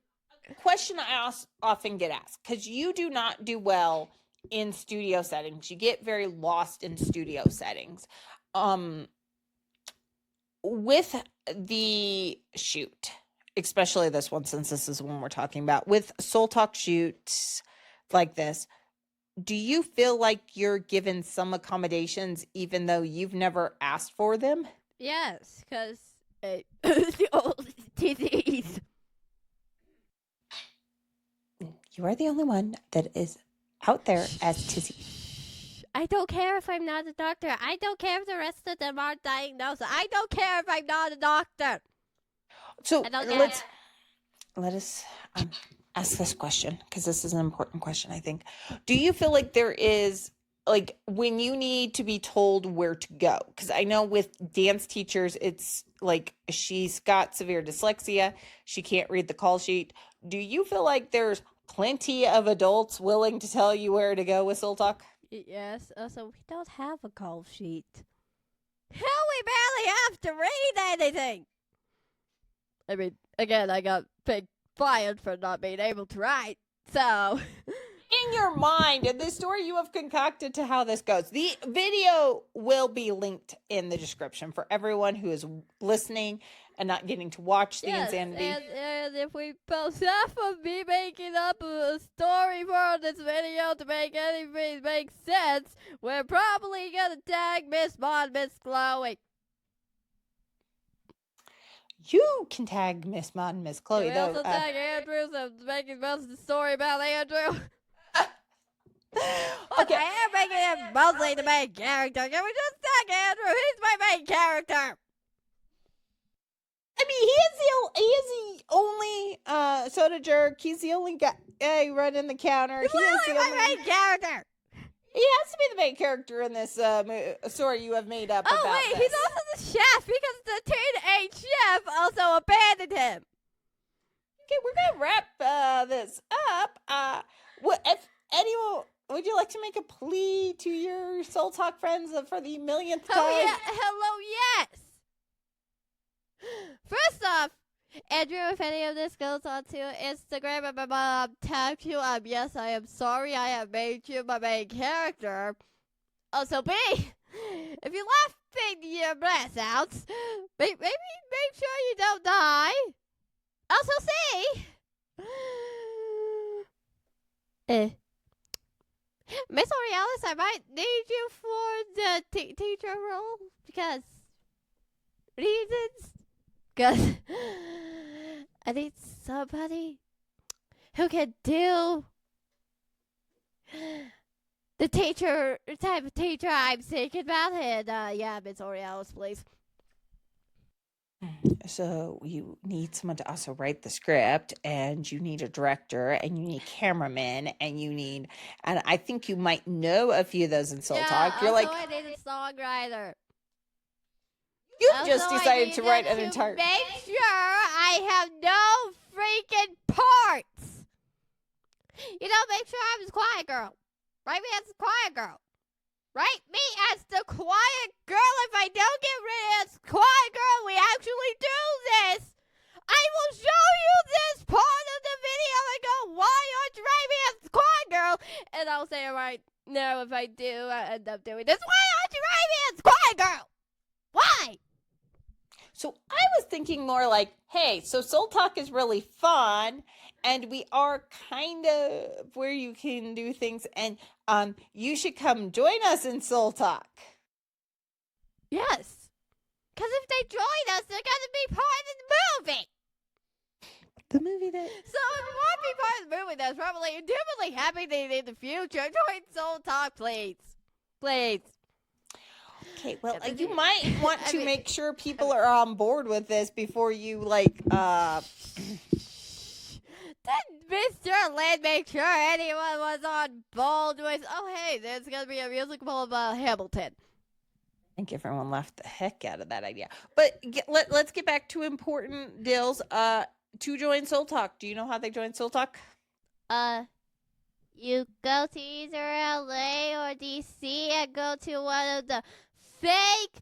Question I often get asked because you do not do well in studio settings. You get very lost in studio settings. With the shoot, especially this one, since this is one we're talking about, with Soul Talk shoots like this, do you feel like you're given some accommodations even though you've never asked for them? Yes, because TCs. You are the only one that is out there as Tizzy. I don't care if I'm not a doctor. I don't care if the rest of them aren't diagnosed. I don't care if I'm not a doctor. So let us ask this question because this is an important question, I think. Do you feel like there is, like, when you need to be told where to go? Because I know with dance teachers, it's like she's got severe dyslexia. She can't read the call sheet. Do you feel like there's plenty of adults willing to tell you where to go with Soul Talk? Yes. Also, we don't have a call sheet. Hell, we barely have to read anything. I mean, again, I got fired for not being able to write, so... In your mind, and the story you have concocted to how this goes. The video will be linked in the description for everyone who is listening and not getting to watch the insanity. And if we post half of me making up a story for this video to make anything make sense, we're probably gonna tag Miss Bond, Miss Chloe. You can tag Miss Maud and Miss Chloe, Can we though. also tag Andrew so making most of the story about Andrew? Okay. I am making him mostly the main character. Can we just tag Andrew? He's my main character. I mean, he is the only soda jerk. He's the only guy running the counter. He's literally my main character. He has to be the main character in this story you have made up. Oh, about wait, this. he's also the chef because the teenage chef also abandoned him. Okay, we're gonna wrap this up. What if anyone? Would you like to make a plea to your Soul Talk friends for the millionth time? Oh, yeah. Hello, yes. First off, Andrew, if any of this goes on to Instagram and my mom tags you, yes, I am sorry I have made you my main character. Also, B, if you're laughing your breath out, maybe make sure you don't die. Also, C, Miss Aurealis, I might need you for the teacher role because reasons. Because I need somebody who can do the teacher type of teacher I'm thinking about. And yeah, Miss Aurealis, please. So you need someone to also write the script, and you need a director, and you need cameramen, and I think you might know a few of those in Soul Talk. You're also, like, I need a songwriter. you've just decided to write an entire. Make sure I have no freaking parts. Make sure I'm the quiet girl. Write me as the quiet girl. Write me as the quiet girl. If I don't get rid of this quiet girl, we actually do this. I will show you this part of the video and go, why aren't you writing me as the quiet girl? And I'll say, right now, if I do, I end up doing this. Why aren't you writing me as the quiet girl? Why? So I was thinking more like, hey, so Soul Talk is really fun, and we are kind of where you can do things, and you should come join us in Soul Talk. Yes. Because if they join us, they're going to be part of the movie. The movie that... So if you want to be part of the movie that's probably intimately happening in the future, join Soul Talk, please. Please. Okay, well, you might want to make sure people are on board with this before you, Did Mr. Lynn make sure anyone was on board with, oh, hey, there's going to be a musical about Hamilton? I think everyone laughed the heck out of that idea. But let's get back to important deals. To join Soul Talk, do you know how they join Soul Talk? You go to either LA or DC and go to one of the fake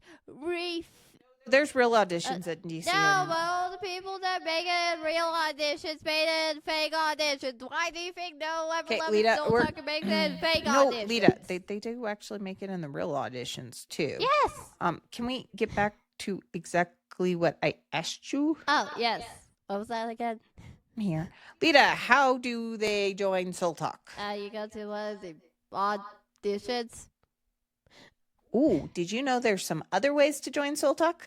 There's real auditions at DC. No, but all the people that make it in real auditions made it in fake auditions. Why do you think no one Okay, loves Leta, Soul Talk and makes it in fake no, auditions? Leta, they do actually make it in the real auditions too. Yes. Can we get back to exactly what I asked you? Oh, yes. What was that again? Here, Leta, how do they join Soul Talk? You go to one of the auditions. Ooh, did you know there's some other ways to join Soul Talk?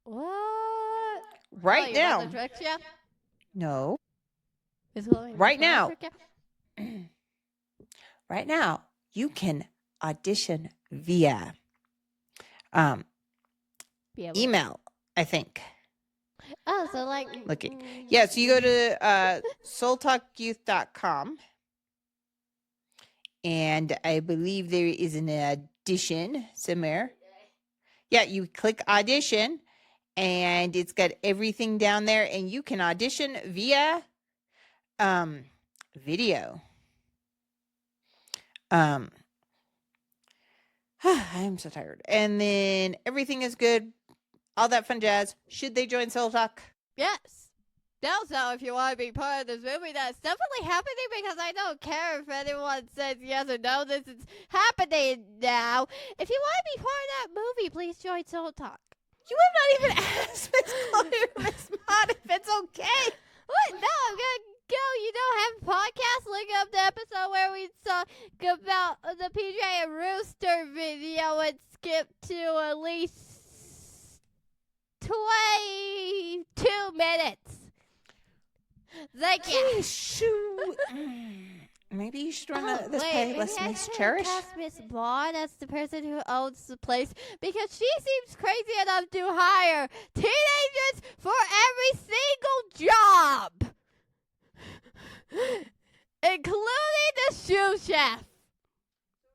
What? Right now. No. Right now. Right now, you can audition via email, I think. Oh, so like... Looking. Yeah, so you go to SoleTalkYouth.com. And I believe there is an audition somewhere. Yeah, you click audition, and it's got everything down there, and you can audition via video. I am so tired. And then everything is good. All that fun jazz. Should they join Soul Talk? Yes. Also, if you want to be part of this movie, that's definitely happening because I don't care if anyone says yes or no. This is happening now. If you want to be part of that movie, please join Soul Talk. You have not even asked Miss Chloe or Miss Maud if it's okay. What? No, I'm going to go. You don't have a podcast? Look up the episode where we talk about the PJ and Rooster video and skip to at least 20 minutes. Thank you. Hey, shoot. Maybe you should run this playlist, Miss Cherish. Cast Miss Bond as the person who owns the place because she seems crazy enough to hire teenagers for every single job, including the shoe chef.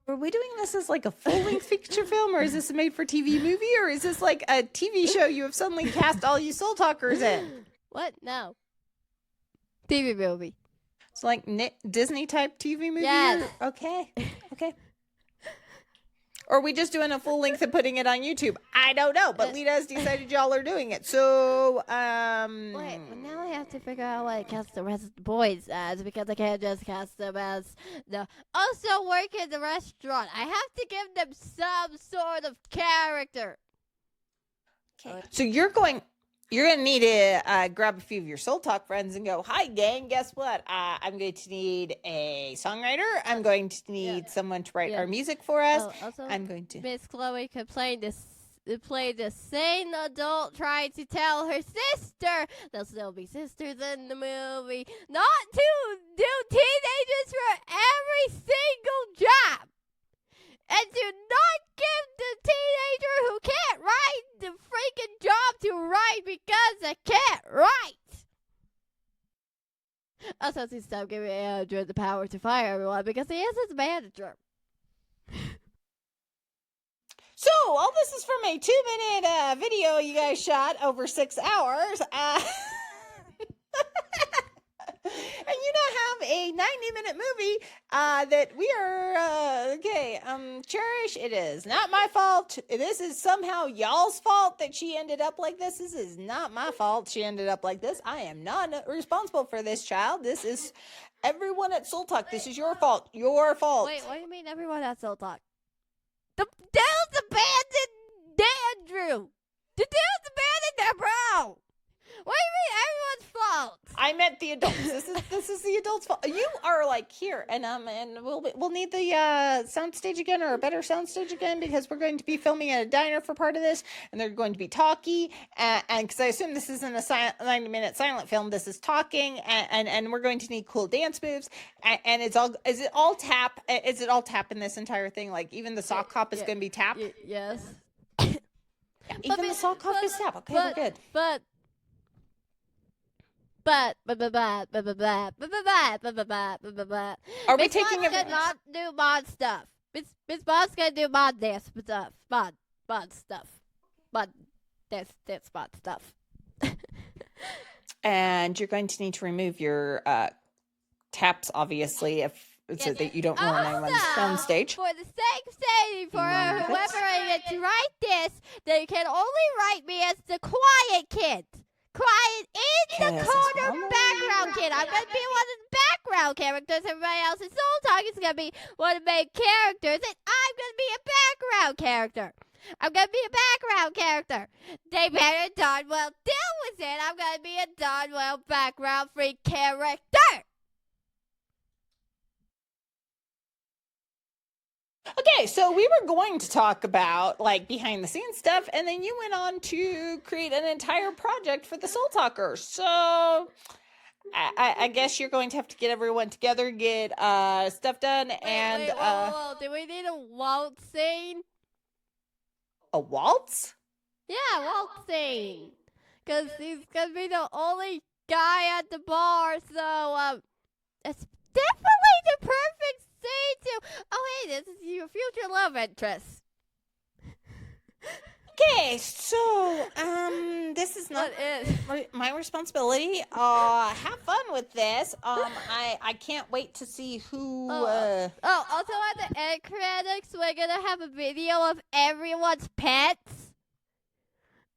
Are we doing this as like a full-length feature film, or is this a made-for-TV movie, or is this like a TV show you have suddenly cast all you Soul Talkers in? What? No. TV movie. It's like Disney type TV movie? Yes. Okay. Or are we just doing a full length and putting it on YouTube? I don't know, but Leta has decided y'all are doing it. So, Wait, but now I have to figure out what I cast the rest of the boys as, because I can't just cast them as the also work in the restaurant. I have to give them some sort of character. Okay. So you're going to need to grab a few of your Soul Talk friends and go, hi, gang, guess what? I'm going to need a songwriter. I'm going to need someone to write our music for us. Also, I'm going to... Miss Chloe could play the sane adult trying to tell her sister they'll still be sisters in the movie not to do teenagers for every single job. And do not give the teenager who can't write the freaking job to write because they can't write. Also, to stop giving Andrew the power to fire everyone because he is his manager. So, all this is from a 2-minute video you guys shot over 6 hours. And you now have a 90-minute movie that we are, Cherish, it is not my fault. This is somehow y'all's fault that she ended up like this. This is not my fault she ended up like this. I am not responsible for this child. This is everyone at Soul Talk. This is your fault. Your fault. Wait, what do you mean everyone at Soul Talk? The dude's abandoned Andrew. The dude's abandoned their bro. What do you mean everyone's fault? I meant the adults. This is the adults' fault. You are like here, and we'll need the soundstage again, or a better soundstage again, because we're going to be filming at a diner for part of this, and they're going to be talky, and because I assume this isn't a 90-minute silent film, this is talking, and we're going to need cool dance moves, and is it all tap? Is it all tap in this entire thing? Like even the sock hop is going to be tap? Yes. Even the sock hop is tap. Okay, we're good. Are we taking Miss Bond's not do mod stuff. Miss Bond's gonna do mod dance stuff. Mod stuff. Mod dance mod stuff. And you're going to need to remove your taps, obviously, so that you don't ruin anyone's sound stage. For the sake of saying, for whoever I get to write this, they can only write me as the quiet kid. Quiet in the corner background kid. I'm going to be one of the background characters. Everybody else in Soul Talk is going to be one of the main characters. And I'm going to be a background character. They better darn well deal with it. I'm going to be a darn well background free character. Okay, so we were going to talk about like behind the scenes stuff, and then you went on to create an entire project for the Soul Talkers. So I guess you're going to have to get everyone together, get stuff done, and whoa. Do we need a waltz scene? A waltz? Yeah, waltz scene. Because he's gonna be the only guy at the bar, so it's definitely the perfect scene to. Oh, hey, this is your future love interest. Okay, so this is not my responsibility. Have fun with this. I can't wait to see who. Also at the end credits, we're gonna have a video of everyone's pets.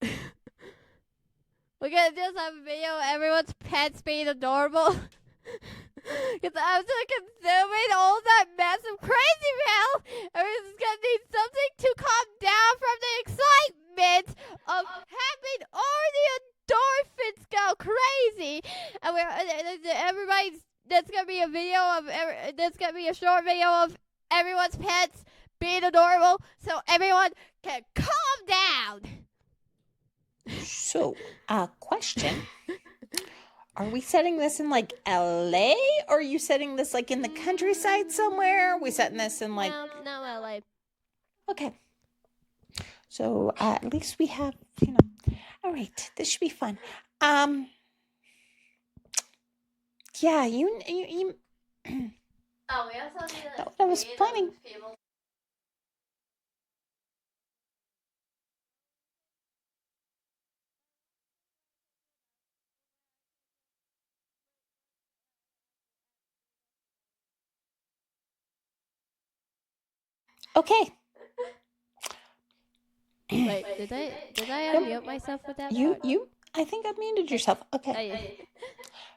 We're gonna just have a video of everyone's pets being adorable. Because I was consuming all that massive crazy mail. Everyone's gonna need something to calm down from the excitement of having all the endorphins go crazy. And everybody's. That's gonna be a video of. That's gonna be a short video of everyone's pets being adorable, so everyone can calm down. So, question. Are we setting this in like LA, or are you setting this like in the countryside somewhere? Are we setting this in like... No, LA. Okay. So at least we have, all right, this should be fun. Yeah, you Oh, we also need to I was planning. Okay. Wait, did I unmute myself with that? I think I've muted yourself. Okay. Oh, yeah.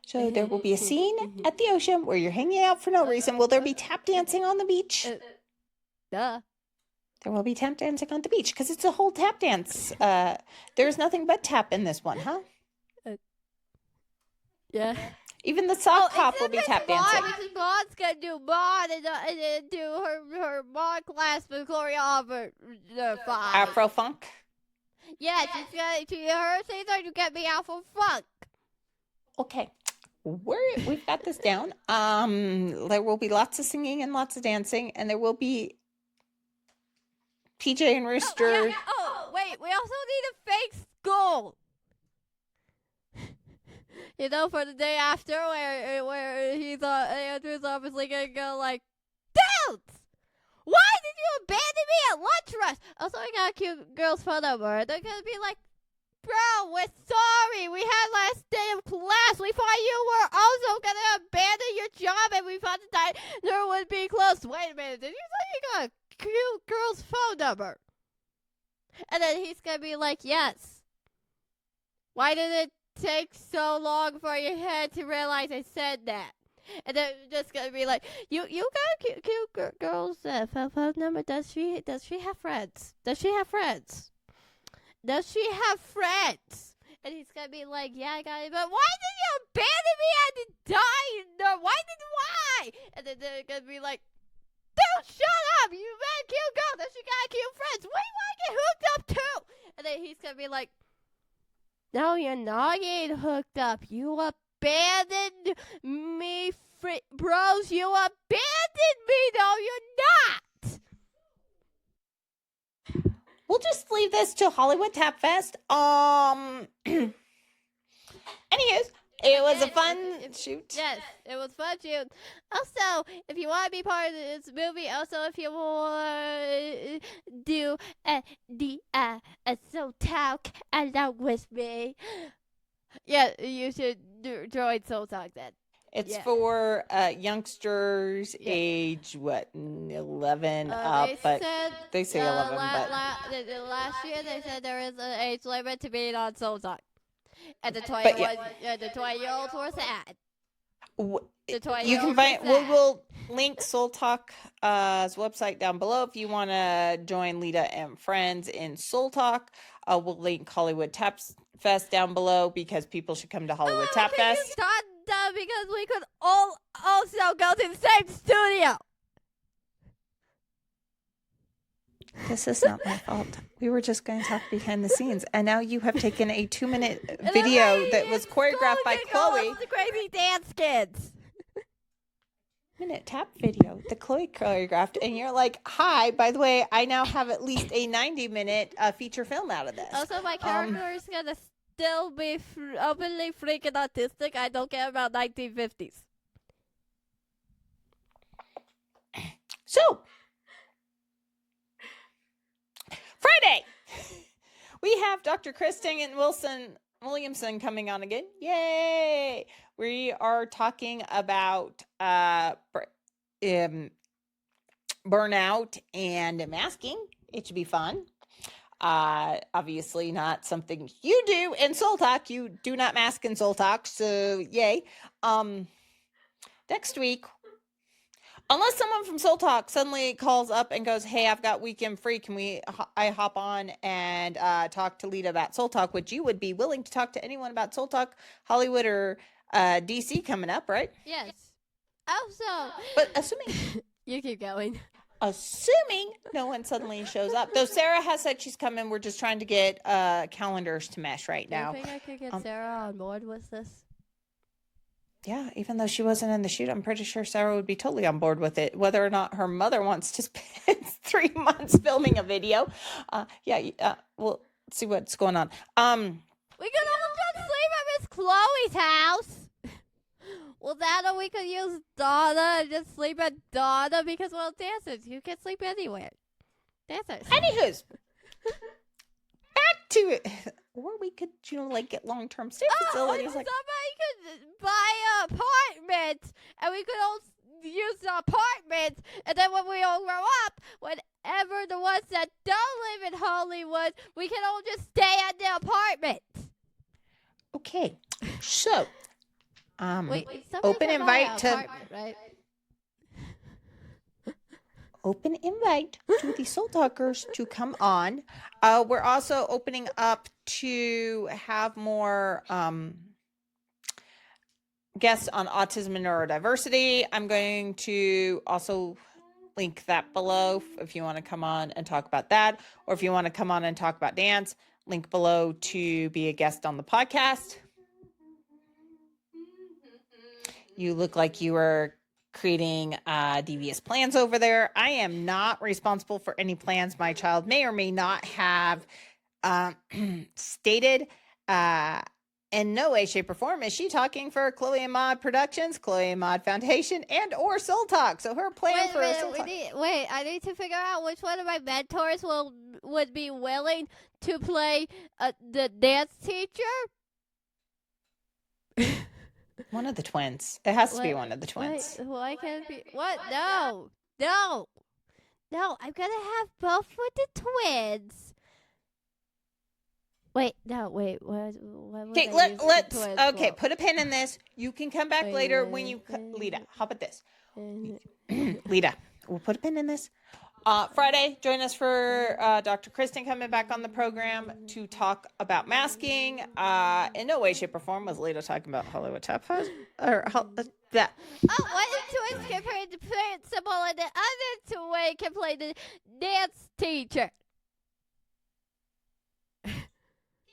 So there will be a scene at the ocean where you're hanging out for no reason. Will there be tap dancing on the beach? Duh. There will be tap dancing on the beach because it's a whole tap dance. There's nothing but tap in this one, huh? Yeah. Even the sock hop will be tap dancing. Because Maud's gonna do Maud and do her Maud class with Chloe Arnold. Afro funk. Yeah, her things are to get me out from funk. Okay. We've got this down. There will be lots of singing and lots of dancing, and there will be PJ and Rooster. Oh, yeah. Oh, wait, we also need a fake school. For the day after, where Andrew's obviously gonna go like, Dudes! Why did you abandon me at lunch rush? Also, I got a cute girl's phone number. They're gonna be like, Bro, we're sorry. We had last day of class. We thought you were also gonna abandon your job, and we thought the diner would be closed. Wait a minute, did you say you got a cute girl's phone number? And then he's gonna be like, Yes. Why did it take so long for your head to realize I said that? And then just gonna be like, you got a cute girl's phone number. Does she have friends? Does she have friends? And he's gonna be like, yeah, I got it. But why did you abandon me at the diner? Why? And then they're gonna be like, dude, shut up! You met a cute girl. Does she got cute friends? Why do I get hooked up too? And then he's gonna be like, no, you're not getting hooked up. You abandoned me, bros. You abandoned me. No, you're not. We'll just leave this to Hollywood Tap Fest. Anyways, it was a fun shoot. Yes, it was fun shoot. Also, if you want to be part of this movie, also if you want to do a SoleTalk along with me, yeah, you should join SoleTalk then. It's for youngsters age 11 up, but they say 11. But last year they said there is an age limit to being on SoleTalk, and the 20-year-olds were sad. You can find. We will link SoleTalk's website down below if you want to join Leta and friends in SoleTalk. We'll link Hollywood Tap Fest down below because people should come to Hollywood Tap Fest. Because we could all also go to the same studio. This is not my fault. We were just going to talk behind the scenes, and now you have taken a 2-minute video that was choreographed by Chloe. The crazy dance kids. Minute tap video that Chloe choreographed, and you're like, hi, by the way, I now have at least a 90-minute feature film out of this. Also, my character is going to still be openly freaking autistic. I don't care about 1950s. So, Friday, we have Dr. Kristen and Williamson coming on again. Yay! We are talking about burnout and masking. It should be fun. Obviously not something you do in SoleTalk. You do not mask in SoleTalk, so yay. Next week, unless someone from SoleTalk suddenly calls up and goes, hey, I've got weekend free. Can I hop on and talk to Leta about SoleTalk, which you would be willing to talk to anyone about SoleTalk, Hollywood or DC coming up, right? Yes. Also, but assuming you keep going. assuming no one suddenly shows up. Though Sarah has said she's coming. We're just trying to get calendars to mesh right now. Do you think I could get Sarah on board with this? Yeah, even though she wasn't in the shoot, I'm pretty sure Sarah would be totally on board with it. Whether or not her mother wants to spend 3 months filming a video. We'll see what's going on. We could all just sleep at Miss Chloe's house. Well, that or we could use Donna and just sleep at Donna because, well, dancers, you can sleep anywhere. Dancers. Anywho's, back to it. Or we could, get long-term stay facilities. Somebody could buy an apartment, and we could all use the apartment, and then when we all grow up, whenever the ones that don't live in Hollywood, we can all just stay at the apartment. Okay, so, Wait, open invite to... Right? Open invite to the Soul Talkers to come on. We're also opening up to have more guests on autism and neurodiversity. I'm going to also link that below if you want to come on and talk about that, or if you want to come on and talk about dance, link below to be a guest on the podcast. You look like you were creating devious plans over there. I am not responsible for any plans my child may or may not have stated. In no way, shape, or form is she talking for Chloe and Maud Productions, Chloe and Maud Foundation, and or Soul Talk. So her plan for a Soul Talk. I need to figure out which one of my mentors would be willing to play the dance teacher. One of the twins. It has to be one of the twins. Why can't it be? What? No. I'm gonna have both with the twins. What? Okay, let's. Okay, for? put a pin in this. You can come back later when you. Leta, how about this? Leta, we'll put a pin in this. Friday, join us for Dr. Kristen coming back on the program to talk about masking. In no way, shape, or form was Leta talking about Hollywood Top House or that. Oh, one of the twins can play the principal, and the other twin can play the dance teacher.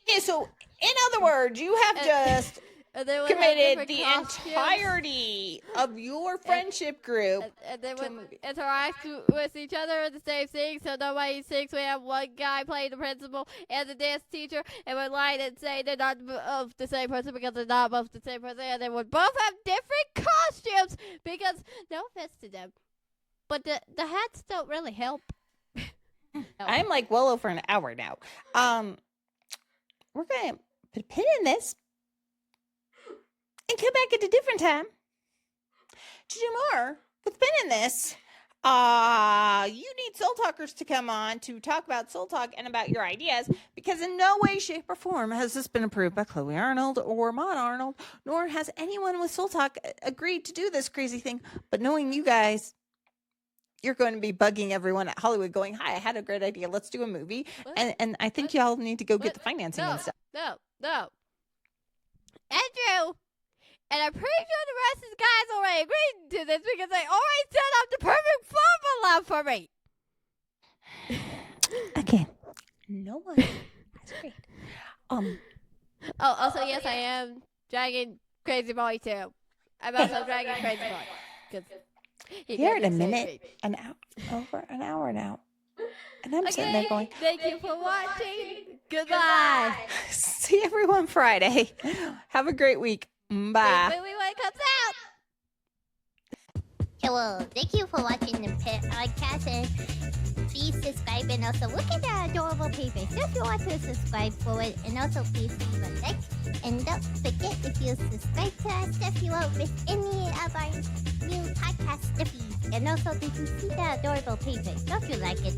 Yeah, so in other words, you have just committed the entirety of your friendship group and they would interact with each other in the same thing, so nobody thinks we have one guy playing the principal and the dance teacher, and would lie and say they're not of the same person because they're not both the same person, and they would both have different costumes because, no offense to them, but the hats don't really help. I'm like well over an hour now. We're going to put a pin in this and come back at a different time to do more with pin in this. You need Soul Talkers to come on to talk about Soul Talk and about your ideas, because in no way, shape, or form has this been approved by Chloe Arnold or Maud Arnold, nor has anyone with Soul Talk agreed to do this crazy thing. But knowing you guys, you're going to be bugging everyone at Hollywood going, hi, I had a great idea. Let's do a movie. And I think y'all need to go get the financing and stuff. No. Andrew, and I'm pretty sure the rest of the guys already agreed to this because they already set up the perfect formula for me. Okay. No one. That's great. Also, yes, I am dragging Crazy Boy too. I'm also dragging Crazy Boy. You're at a minute, over an hour now. And I'm sitting there going, thank you for watching. Goodbye. See everyone Friday. Have a great week. Bye. Wait, when it comes out. Hello, thank you for watching the podcast, and please subscribe, and also look at the adorable paper. So if you want to subscribe for it, and also please leave a like, and don't forget, if you subscribe to our stuff, you won't miss any of our new podcast stuffies. And also, did you see the adorable paper? Don't you like it?